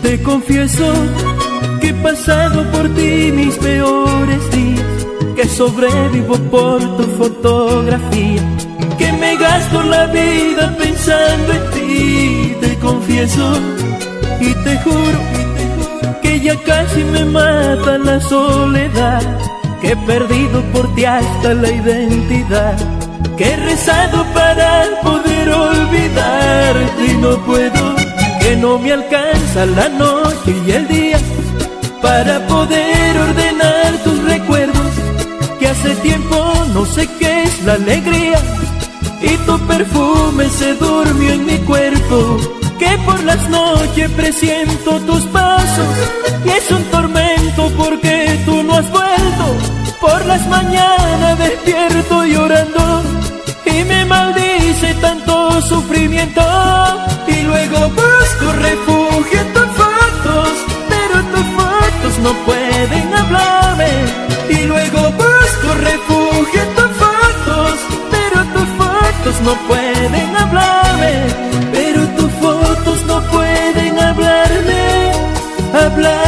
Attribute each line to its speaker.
Speaker 1: Te confieso que he pasado por ti mis peores días, que sobrevivo por tu fotografía, que me gasto la vida pensando en ti. Te confieso y te juro que ya casi me mata la soledad, que he perdido por ti hasta la identidad, que he rezado para poder olvidarte y no puedo, que no me alcanza la noche y el día para poder ordenar tus recuerdos, que hace tiempo no sé qué es la alegría y tu perfume se durmió en mi cuerpo, que por las noches presiento tus pasos y es un tormento porque tú no has vuelto. Por las mañanas despierto llorando y me maldice tanto sufrimiento, y luego busco refugio en tus fotos, pero tus fotos no pueden hablarme. Y luego busco refugio en tus fotos, pero tus fotos no pueden hablarme. Pero tus fotos no pueden hablarme, hablar.